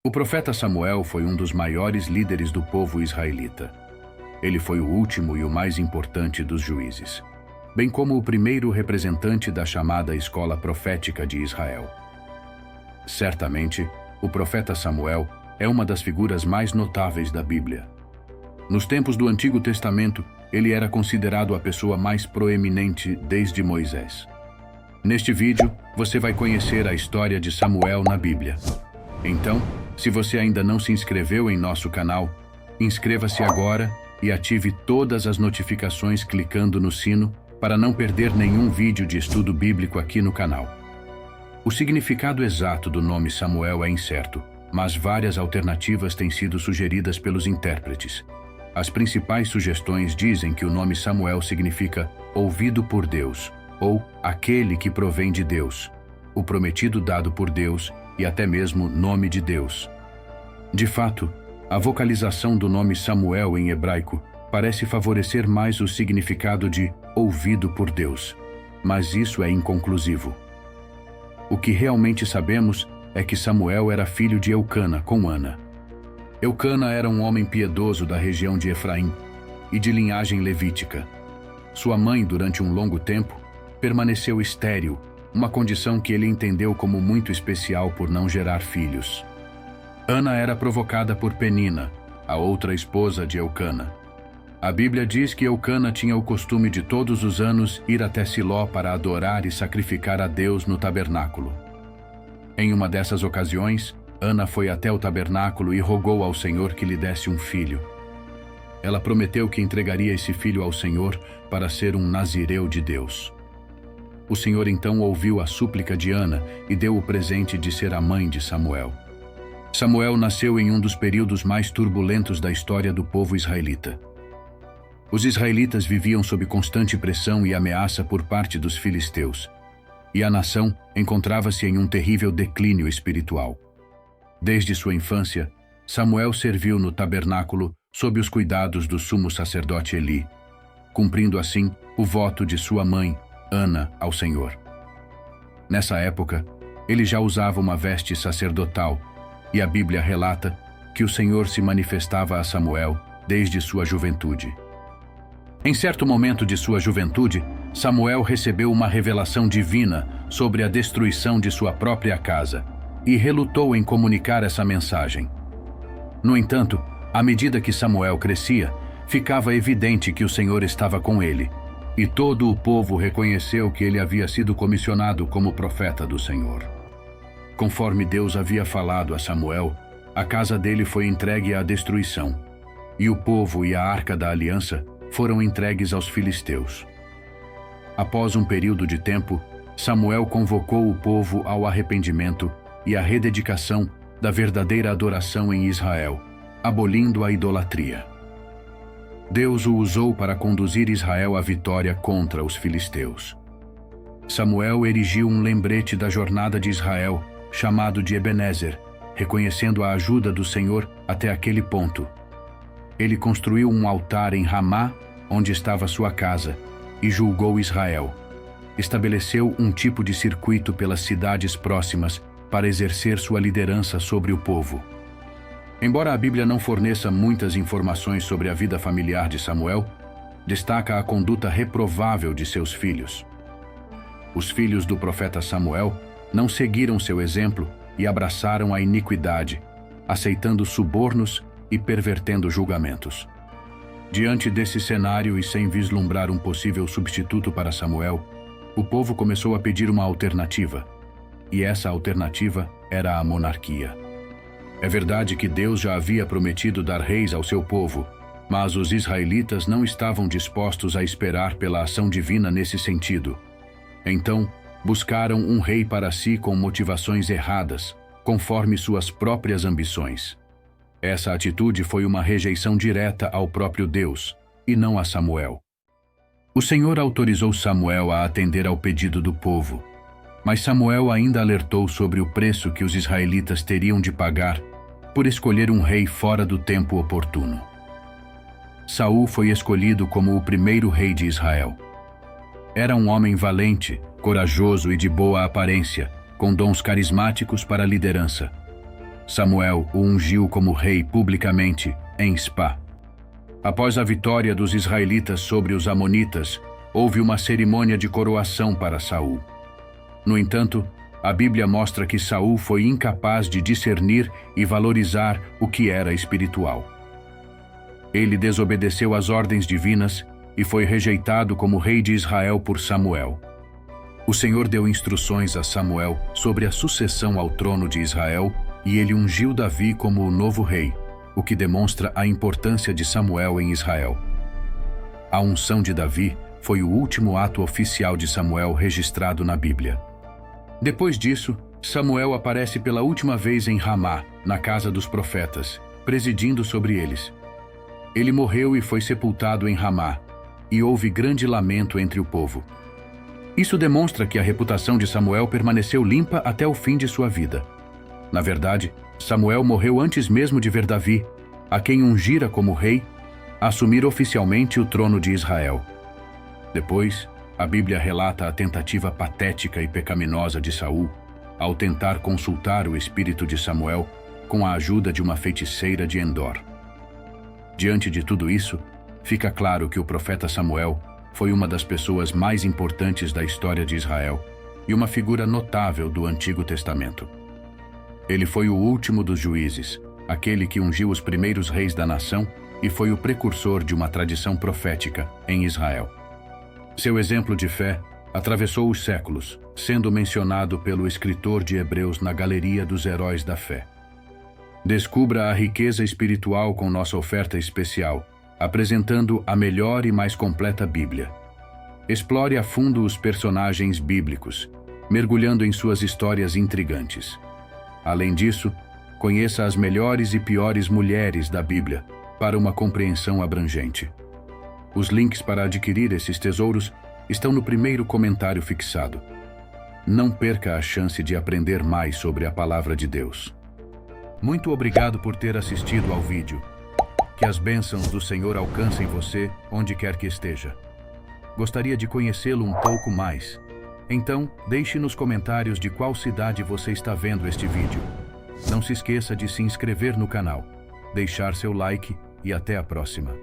O profeta Samuel foi um dos maiores líderes do povo israelita. Ele foi o último e o mais importante dos juízes, bem como o primeiro representante da chamada escola profética de Israel. Certamente, o profeta Samuel é uma das figuras mais notáveis da Bíblia. Nos tempos do Antigo Testamento, ele era considerado a pessoa mais proeminente desde Moisés. Neste vídeo, você vai conhecer a história de Samuel na Bíblia. Então, se você ainda não se inscreveu em nosso canal, inscreva-se agora e ative todas as notificações clicando no sino para não perder nenhum vídeo de estudo bíblico aqui no canal. O significado exato do nome Samuel é incerto, mas várias alternativas têm sido sugeridas pelos intérpretes. As principais sugestões dizem que o nome Samuel significa ouvido por Deus, ou aquele que provém de Deus, o prometido dado por Deus e até mesmo nome de Deus. De fato, a vocalização do nome Samuel em hebraico parece favorecer mais o significado de ouvido por Deus, mas isso é inconclusivo. O que realmente sabemos é que Samuel era filho de Eucana com Ana. Eucana era um homem piedoso da região de Efraim e de linhagem levítica. Sua mãe, durante um longo tempo, permaneceu estéril, uma condição que ele entendeu como muito especial por não gerar filhos. Ana era provocada por Penina, a outra esposa de Eucana. A Bíblia diz que Eucana tinha o costume de todos os anos ir até Siló para adorar e sacrificar a Deus no tabernáculo. Em uma dessas ocasiões, Ana foi até o tabernáculo e rogou ao Senhor que lhe desse um filho. Ela prometeu que entregaria esse filho ao Senhor para ser um nazireu de Deus. O Senhor então ouviu a súplica de Ana e deu o presente de ser a mãe de Samuel. Samuel nasceu em um dos períodos mais turbulentos da história do povo israelita. Os israelitas viviam sob constante pressão e ameaça por parte dos filisteus, e a nação encontrava-se em um terrível declínio espiritual. Desde sua infância, Samuel serviu no tabernáculo sob os cuidados do sumo sacerdote Eli, cumprindo assim o voto de sua mãe, Ana, ao Senhor. Nessa época, ele já usava uma veste sacerdotal, e a Bíblia relata que o Senhor se manifestava a Samuel desde sua juventude. Em certo momento de sua juventude, Samuel recebeu uma revelação divina sobre a destruição de sua própria casa e relutou em comunicar essa mensagem. No entanto, à medida que Samuel crescia, ficava evidente que o Senhor estava com ele, e todo o povo reconheceu que ele havia sido comissionado como profeta do Senhor. Conforme Deus havia falado a Samuel, a casa dele foi entregue à destruição, e o povo e a arca da aliança foram entregues aos filisteus. Após um período de tempo, Samuel convocou o povo ao arrependimento e à rededicação da verdadeira adoração em Israel, abolindo a idolatria. Deus o usou para conduzir Israel à vitória contra os filisteus. Samuel erigiu um lembrete da jornada de Israel, chamado de Ebenezer, reconhecendo a ajuda do Senhor até aquele ponto. Ele construiu um altar em Ramá, onde estava sua casa, e julgou Israel. Estabeleceu um tipo de circuito pelas cidades próximas para exercer sua liderança sobre o povo. Embora a Bíblia não forneça muitas informações sobre a vida familiar de Samuel, destaca a conduta reprovável de seus filhos. Os filhos do profeta Samuel não seguiram seu exemplo e abraçaram a iniquidade, aceitando subornos e pervertendo julgamentos. Diante desse cenário e sem vislumbrar um possível substituto para Samuel, o povo começou a pedir uma alternativa, e essa alternativa era a monarquia. É verdade que Deus já havia prometido dar reis ao seu povo, mas os israelitas não estavam dispostos a esperar pela ação divina nesse sentido. Então, buscaram um rei para si com motivações erradas, conforme suas próprias ambições. Essa atitude foi uma rejeição direta ao próprio Deus, e não a Samuel. O Senhor autorizou Samuel a atender ao pedido do povo, mas Samuel ainda alertou sobre o preço que os israelitas teriam de pagar por escolher um rei fora do tempo oportuno. Saul foi escolhido como o primeiro rei de Israel. Era um homem valente, corajoso e de boa aparência, com dons carismáticos para a liderança. Samuel o ungiu como rei publicamente em Spá. Após a vitória dos israelitas sobre os amonitas, houve uma cerimônia de coroação para Saul. No entanto, a Bíblia mostra que Saul foi incapaz de discernir e valorizar o que era espiritual. Ele desobedeceu às ordens divinas e foi rejeitado como rei de Israel por Samuel. O Senhor deu instruções a Samuel sobre a sucessão ao trono de Israel e ele ungiu Davi como o novo rei, o que demonstra a importância de Samuel em Israel. A unção de Davi foi o último ato oficial de Samuel registrado na Bíblia. Depois disso, Samuel aparece pela última vez em Ramá, na casa dos profetas, presidindo sobre eles. Ele morreu e foi sepultado em Ramá, e houve grande lamento entre o povo. Isso demonstra que a reputação de Samuel permaneceu limpa até o fim de sua vida. Na verdade, Samuel morreu antes mesmo de ver Davi, a quem ungira como rei, assumir oficialmente o trono de Israel. Depois, a Bíblia relata a tentativa patética e pecaminosa de Saul ao tentar consultar o espírito de Samuel com a ajuda de uma feiticeira de Endor. Diante de tudo isso, fica claro que o profeta Samuel foi uma das pessoas mais importantes da história de Israel e uma figura notável do Antigo Testamento. Ele foi o último dos juízes, aquele que ungiu os primeiros reis da nação e foi o precursor de uma tradição profética em Israel. Seu exemplo de fé atravessou os séculos, sendo mencionado pelo escritor de Hebreus na Galeria dos Heróis da Fé. Descubra a riqueza espiritual com nossa oferta especial, apresentando a melhor e mais completa Bíblia. Explore a fundo os personagens bíblicos, mergulhando em suas histórias intrigantes. Além disso, conheça as melhores e piores mulheres da Bíblia para uma compreensão abrangente. Os links para adquirir esses tesouros estão no primeiro comentário fixado. Não perca a chance de aprender mais sobre a Palavra de Deus. Muito obrigado por ter assistido ao vídeo. Que as bênçãos do Senhor alcancem você onde quer que esteja. Gostaria de conhecê-lo um pouco mais. Então, deixe nos comentários de qual cidade você está vendo este vídeo. Não se esqueça de se inscrever no canal, deixar seu like e até a próxima.